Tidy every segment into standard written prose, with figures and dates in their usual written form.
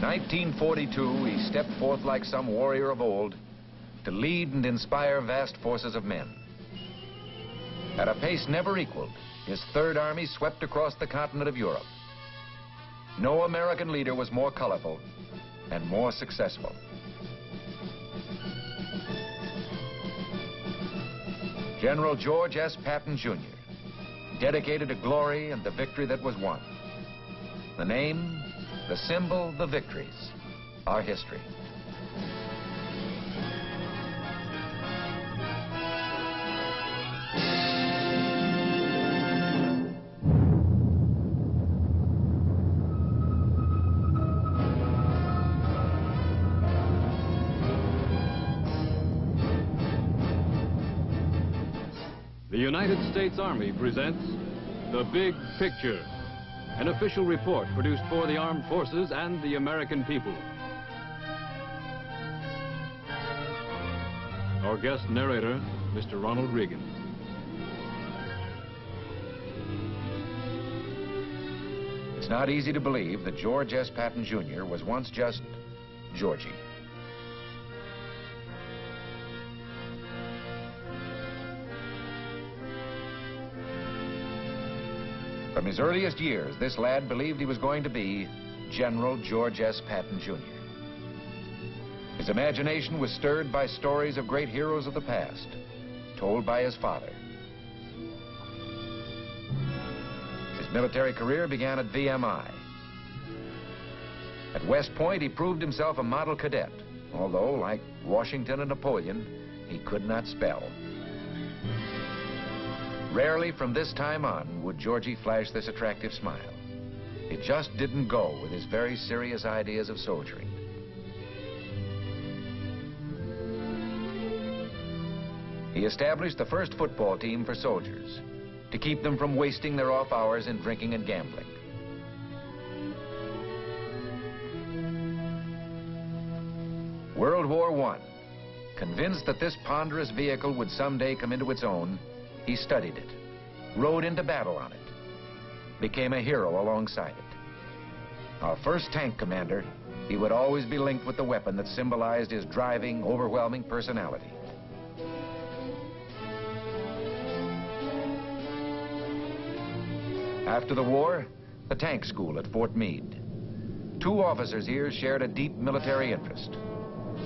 1942, he stepped forth like some warrior of old to lead and inspire vast forces of men. At a pace never equaled, his Third Army swept across the continent of Europe. No American leader was more colorful and more successful. General George S. Patton, Jr., dedicated to glory and the victory that was won. The name, the symbol, the victories, our history. The United States Army presents The Big Picture, an official report produced for the armed forces and the American people. Our guest narrator, Mr. Ronald Reagan. It's not easy to believe that George S. Patton, Jr. was once just Georgie. From his earliest years, this lad believed he was going to be General George S. Patton, Jr. His imagination was stirred by stories of great heroes of the past, told by his father. His military career began at VMI. At West Point, he proved himself a model cadet, although, like Washington and Napoleon, he could not spell. Rarely from this time on would Georgie flash this attractive smile. It just didn't go with his very serious ideas of soldiering. He established the first football team for soldiers to keep them from wasting their off hours in drinking and gambling. World War I. Convinced that this ponderous vehicle would someday come into its own, he studied it, rode into battle on it, became a hero alongside it. Our first tank commander, he would always be linked with the weapon that symbolized his driving, overwhelming personality. After the war, the tank school at Fort Meade. Two officers here shared a deep military interest,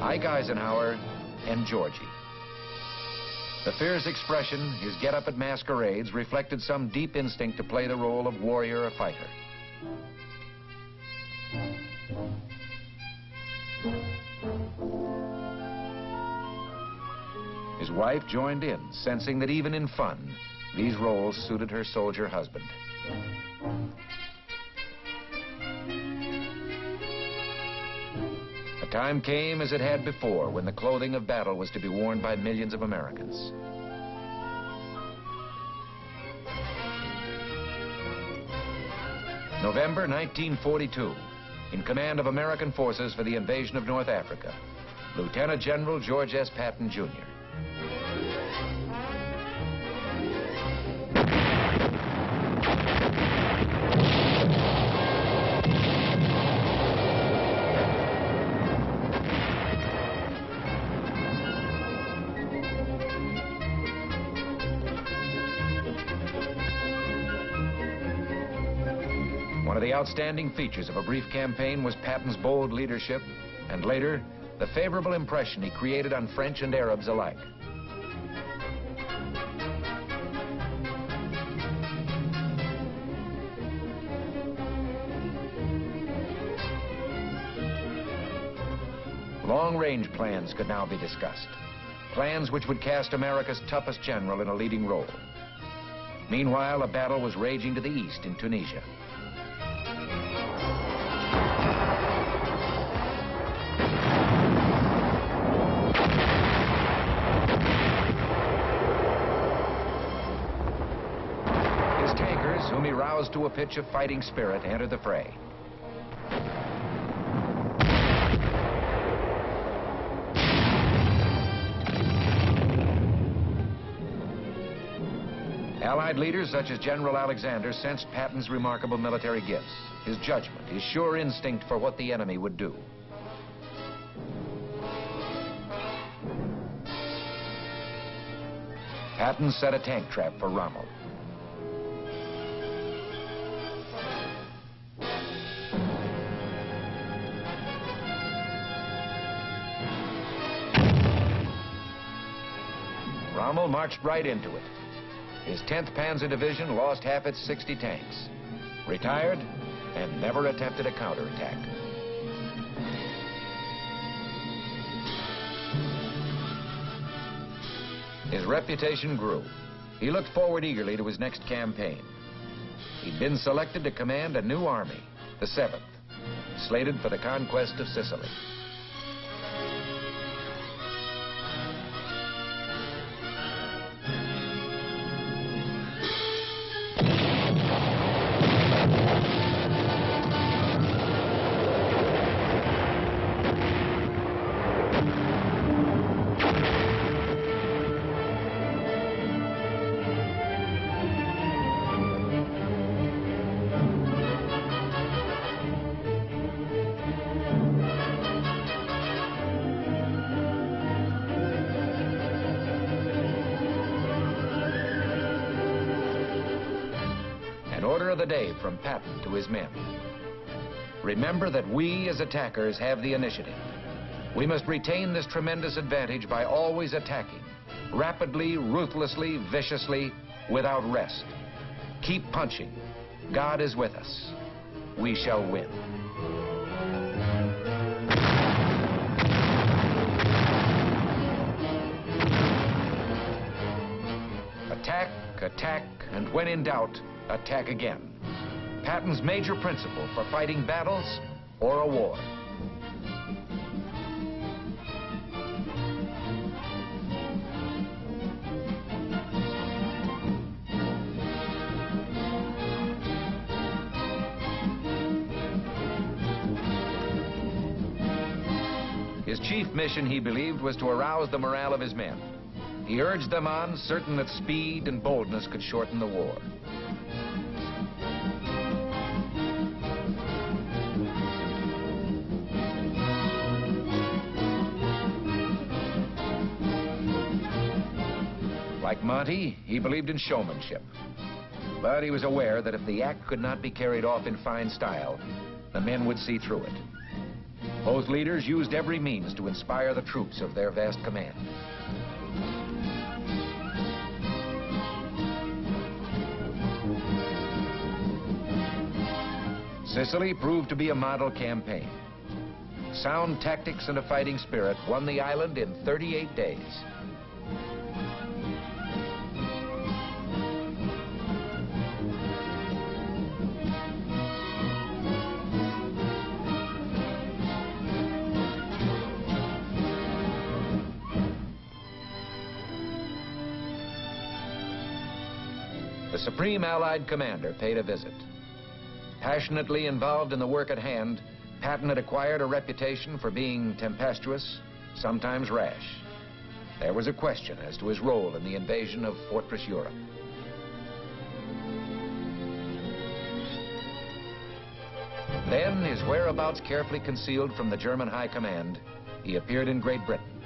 Ike Eisenhower and Georgie. The fierce expression, his get-up at masquerades, reflected some deep instinct to play the role of warrior or fighter. His wife joined in, sensing that even in fun, these roles suited her soldier husband. The time came as it had before, when the clothing of battle was to be worn by millions of Americans. November 1942, in command of American forces for the invasion of North Africa, Lieutenant General George S. Patton, Jr. One of the outstanding features of a brief campaign was Patton's bold leadership, and later, the favorable impression he created on French and Arabs alike. Long-range plans could now be discussed. Plans which would cast America's toughest general in a leading role. Meanwhile, a battle was raging to the east in Tunisia. His tankers, whom he roused to a pitch of fighting spirit, entered the fray. Allied leaders such as General Alexander sensed Patton's remarkable military gifts, his judgment, his sure instinct for what the enemy would do. Patton set a tank trap for Rommel. Rommel marched right into it. His 10th Panzer Division lost half its 60 tanks, retired, and never attempted a counterattack. His reputation grew. He looked forward eagerly to his next campaign. He'd been selected to command a new army, the 7th, slated for the conquest of Sicily. Order of the day from Patton to his men. Remember that we as attackers have the initiative. We must retain this tremendous advantage by always attacking, rapidly, ruthlessly, viciously, without rest. Keep punching. God is with us. We shall win. Attack, attack, and when in doubt, attack again. Patton's major principle for fighting battles or a war. His chief mission, he believed, was to arouse the morale of his men. He urged them on, certain that speed and boldness could shorten the war. Like Monty, he believed in showmanship. But he was aware that if the act could not be carried off in fine style, the men would see through it. Both leaders used every means to inspire the troops of their vast command. Sicily proved to be a model campaign. Sound tactics and a fighting spirit won the island in 38 days. The Supreme Allied commander paid a visit. Passionately involved in the work at hand, Patton had acquired a reputation for being tempestuous, sometimes rash. There was a question as to his role in the invasion of Fortress Europe. Then, his whereabouts carefully concealed from the German High Command, he appeared in Great Britain.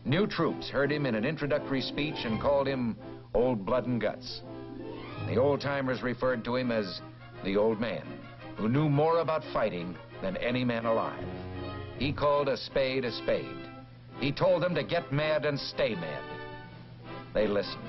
New troops heard him in an introductory speech and called him Old Blood and Guts. The old-timers referred to him as the Old Man, who knew more about fighting than any man alive. He called a spade a spade. He told them to get mad and stay mad. They listened.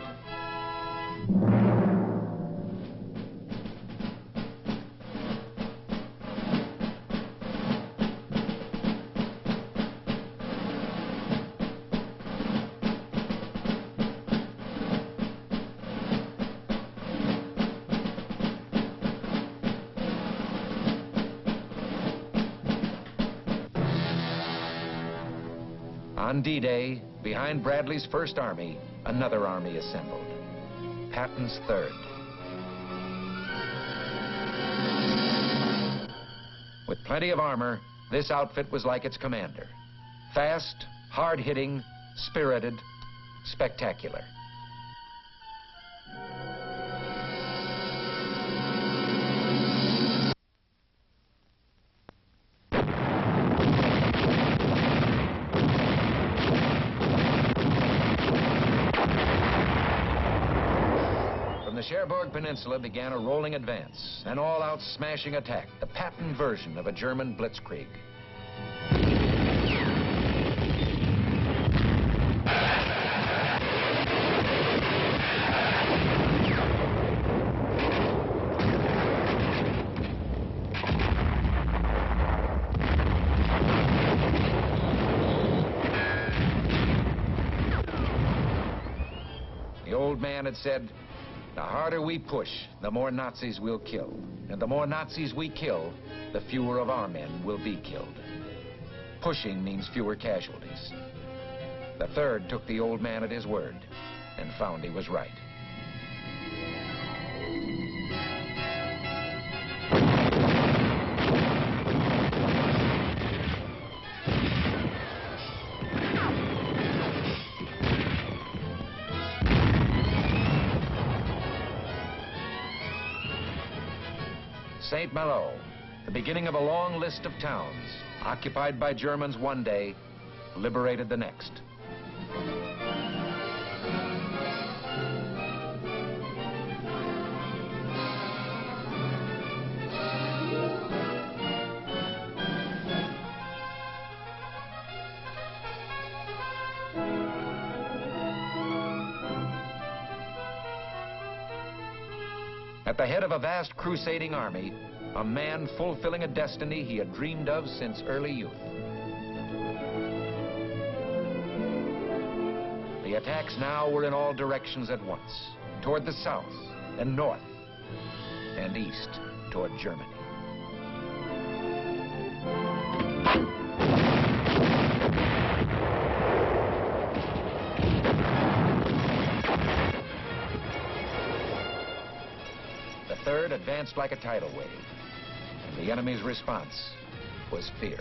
On D-Day, behind Bradley's First Army, another army assembled. Patton's Third. With plenty of armor, this outfit was like its commander. Fast, hard-hitting, spirited, spectacular. Cherbourg Peninsula began a rolling advance, an all-out smashing attack, the Patton version of a German blitzkrieg. The old man had said, the harder we push, the more Nazis we'll kill. And the more Nazis we kill, the fewer of our men will be killed. Pushing means fewer casualties. The 3rd took the old man at his word and found he was right. St. Malo, the beginning of a long list of towns, occupied by Germans one day, liberated the next. At the head of a vast crusading army, a man fulfilling a destiny he had dreamed of since early youth. The attacks now were in all directions at once, toward the south and north, and east toward Germany. The 3rd advanced like a tidal wave, and the enemy's response was fear.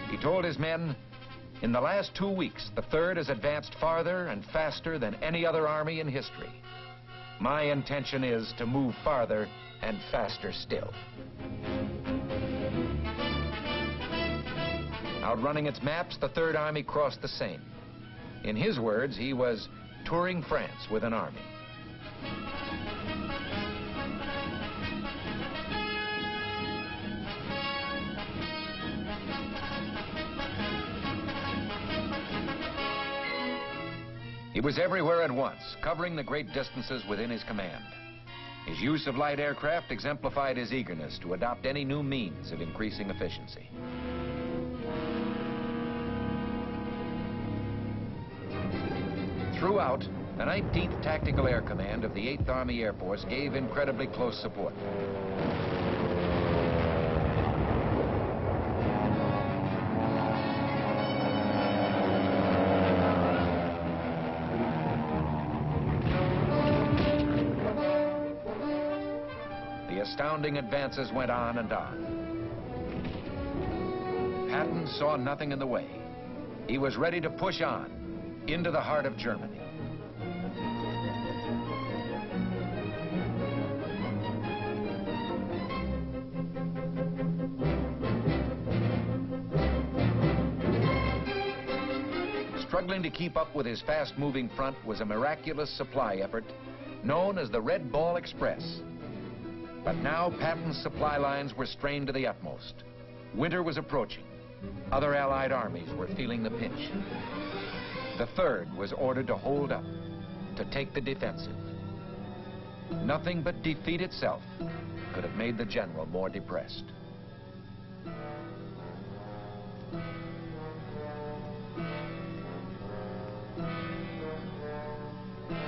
He told his men, in the last 2 weeks, the 3rd has advanced farther and faster than any other army in history. My intention is to move farther and faster still. Outrunning its maps, the 3rd Army crossed the Seine. In his words, he was touring France with an army. He was everywhere at once, covering the great distances within his command. His use of light aircraft exemplified his eagerness to adopt any new means of increasing efficiency. Throughout, the 19th Tactical Air Command of the 8th Army Air Force gave incredibly close support. The astounding advances went on and on. Patton saw nothing in the way. He was ready to push on into the heart of Germany. Struggling to keep up with his fast-moving front was a miraculous supply effort known as the Red Ball Express. But now Patton's supply lines were strained to the utmost. Winter was approaching. Other Allied armies were feeling the pinch. The 3rd was ordered to hold up, to take the defensive. Nothing but defeat itself could have made the general more depressed.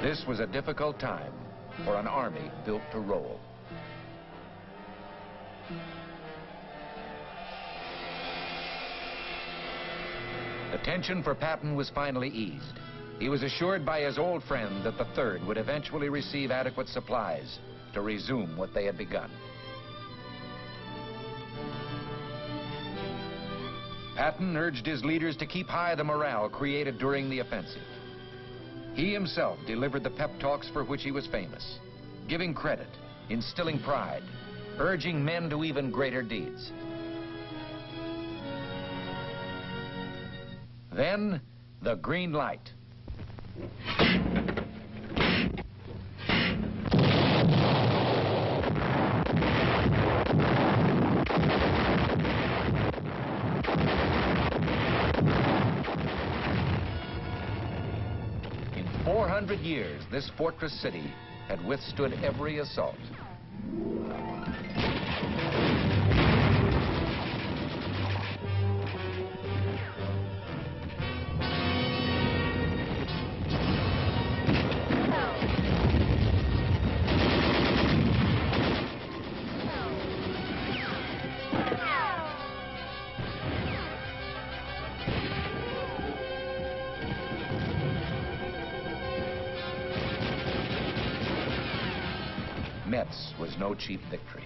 This was a difficult time for an army built to roll. The tension for Patton was finally eased. He was assured by his old friend that the 3rd would eventually receive adequate supplies to resume what they had begun. Patton urged his leaders to keep high the morale created during the offensive. He himself delivered the pep talks for which he was famous, giving credit, instilling pride, urging men to even greater deeds. Then, the green light. In 400 years, this fortress city had withstood every assault. Metz was no cheap victory.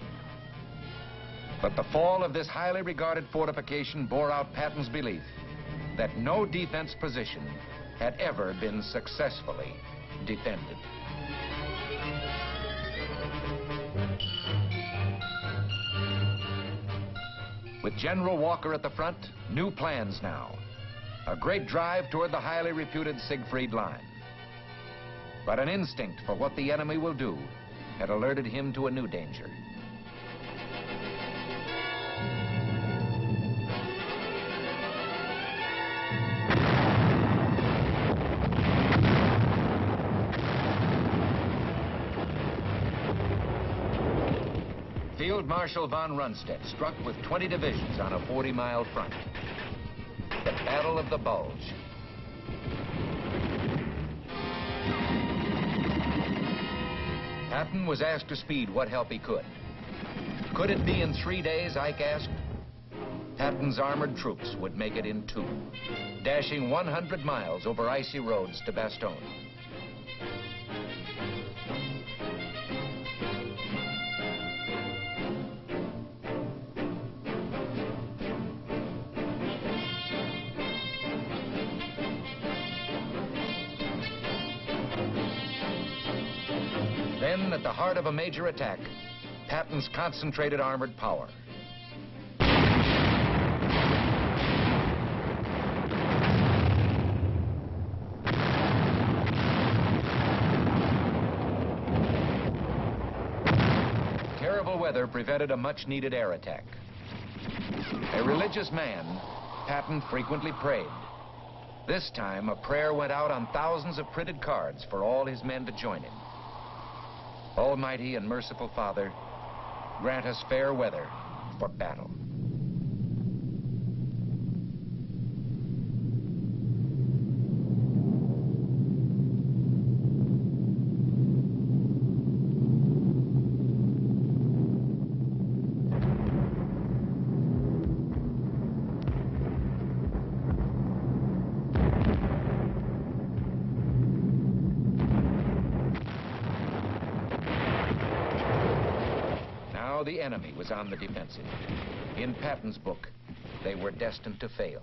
But the fall of this highly regarded fortification bore out Patton's belief that no defense position had ever been successfully defended. With General Walker at the front, new plans now. A great drive toward the highly reputed Siegfried Line. But an instinct for what the enemy will do had alerted him to a new danger. Field Marshal von Rundstedt struck with 20 divisions on a 40-mile front. The Battle of the Bulge. Patton was asked to speed what help he could. Could it be in 3 days, Ike asked? Patton's armored troops would make it in 2, dashing 100 miles over icy roads to Bastogne. Then, at the heart of a major attack, Patton's concentrated armored power. Terrible weather prevented a much-needed air attack. A religious man, Patton frequently prayed. This time, a prayer went out on thousands of printed cards for all his men to join in. Almighty and merciful Father, grant us fair weather for battle. The enemy was on the defensive. In Patton's book, they were destined to fail.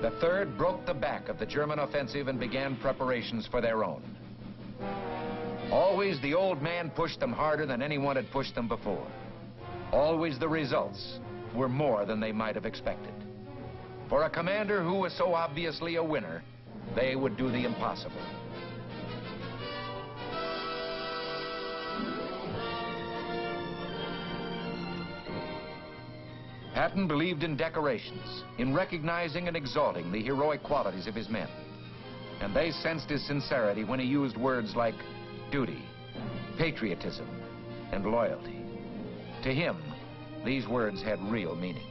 The 3rd broke the back of the German offensive and began preparations for their own. Always the old man pushed them harder than anyone had pushed them before. Always the results were more than they might have expected. For a commander who was so obviously a winner, they would do the impossible. Patton believed in decorations, in recognizing and exalting the heroic qualities of his men. And they sensed his sincerity when he used words like duty, patriotism, and loyalty. To him, these words had real meaning.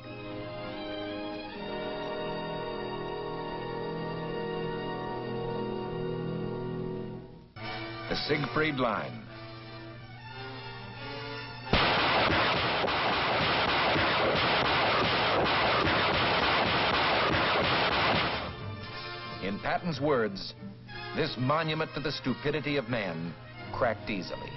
The Siegfried Line. In Patton's words, this monument to the stupidity of man cracked easily.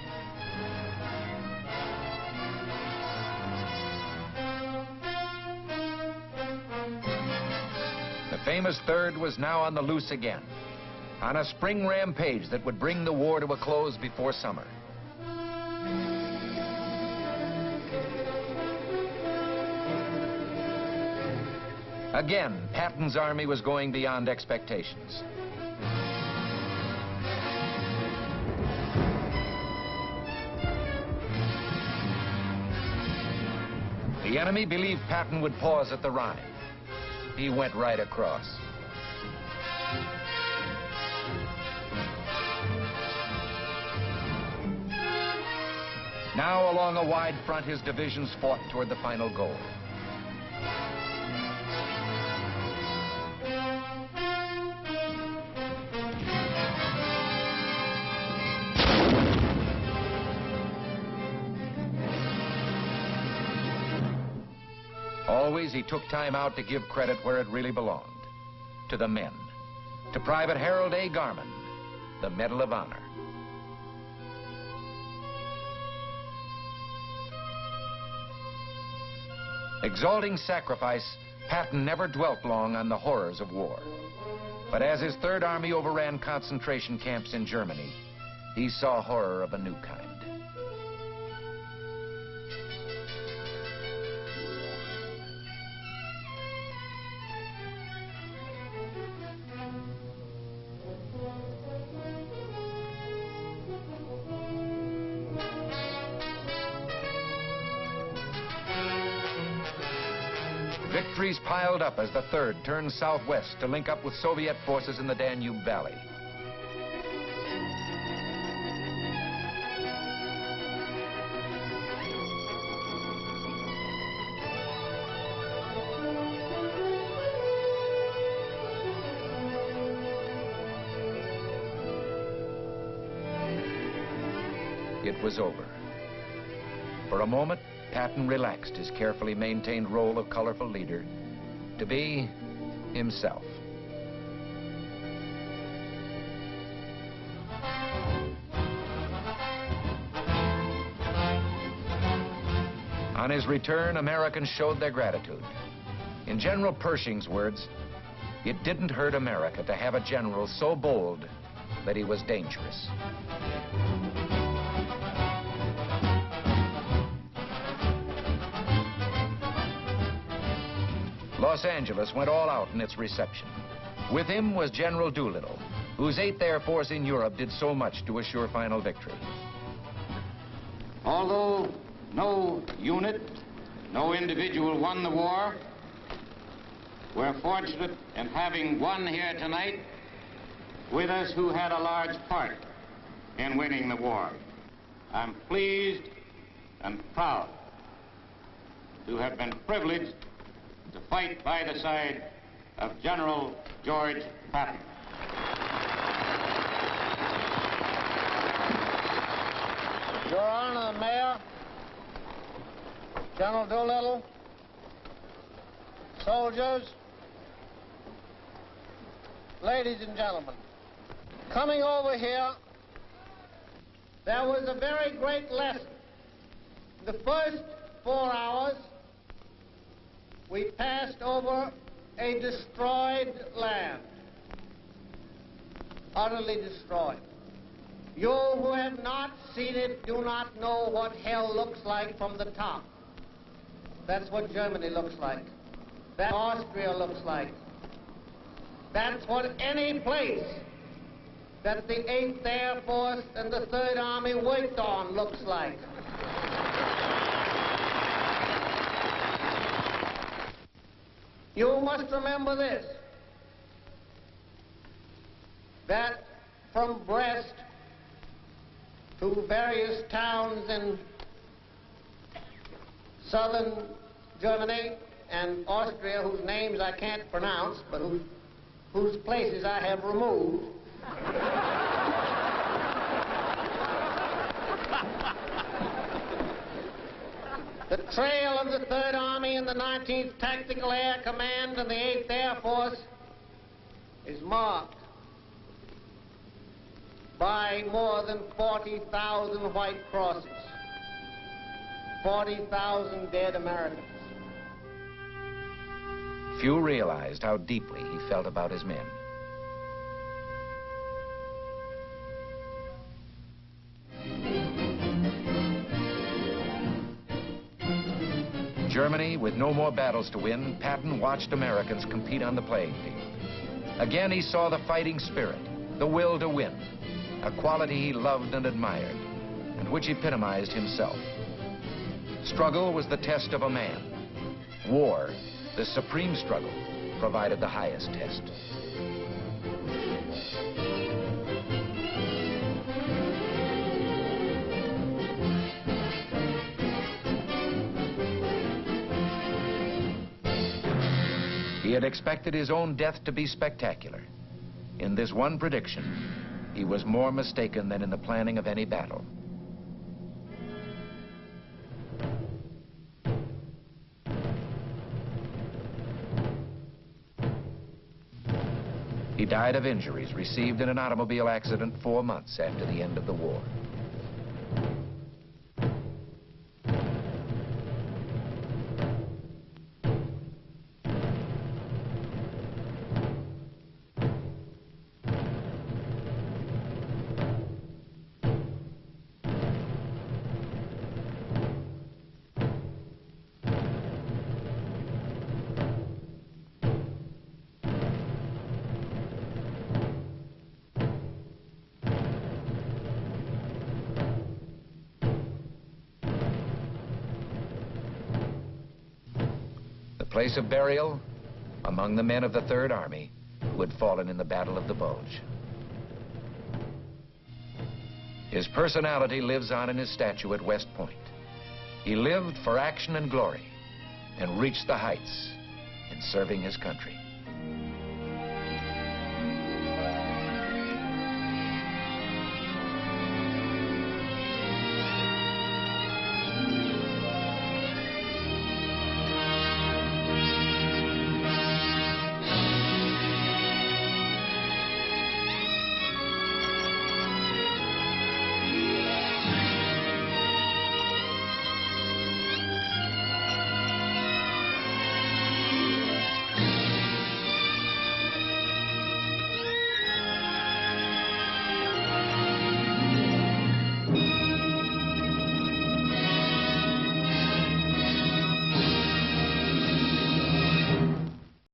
The famous 3rd was now on the loose again. on a spring rampage that would bring the war to a close before summer. Again, Patton's army was going beyond expectations. The enemy believed Patton would pause at the Rhine. He went right across. Now, along a wide front, his divisions fought toward the final goal. Always, he took time out to give credit where it really belonged, to the men, to Private Harold A. Garman, the Medal of Honor. Exalting sacrifice, Patton never dwelt long on the horrors of war. But as his Third Army overran concentration camps in Germany, he saw horror of a new kind. Victories piled up as the Third turned southwest to link up with Soviet forces in the Danube Valley. It was over. For a moment, Patton relaxed his carefully maintained role of colorful leader to be himself. On his return, Americans showed their gratitude. In General Pershing's words, it didn't hurt America to have a general so bold that he was dangerous. Los Angeles went all out in its reception. With him was General Doolittle, whose 8th Air Force in Europe did so much to assure final victory. Although no unit, no individual won the war, we're fortunate in having one here tonight with us who had a large part in winning the war. I'm pleased and proud to have been privileged to fight by the side of General George Patton. Your Honor, the Mayor, General Doolittle, soldiers, ladies and gentlemen, coming over here, there was a very great lesson. The first 4 hours, we passed over a destroyed land, utterly destroyed. You who have not seen it do not know what hell looks like from the top. That's what Germany looks like. That's what Austria looks like. That's what any place that the 8th Air Force and the 3rd Army worked on looks like. You must remember this, that from Brest to various towns in southern Germany and Austria, whose names I can't pronounce, but whose places I have removed, the trail of the 3rd Army and the 19th Tactical Air Command and the 8th Air Force is marked by more than 40,000 white crosses, 40,000 dead Americans. Few realized how deeply he felt about his men. Germany, with no more battles to win, Patton watched Americans compete on the playing field. Again, he saw the fighting spirit, the will to win, a quality he loved and admired, and which epitomized himself. Struggle was the test of a man. War, the supreme struggle, provided the highest test. He had expected his own death to be spectacular. In this one prediction, he was more mistaken than in the planning of any battle. He died of injuries received in an automobile accident 4 months after the end of the war. Place of burial among the men of the Third Army who had fallen in the Battle of the Bulge. His personality lives on in his statue at West Point. He lived for action and glory and reached the heights in serving his country.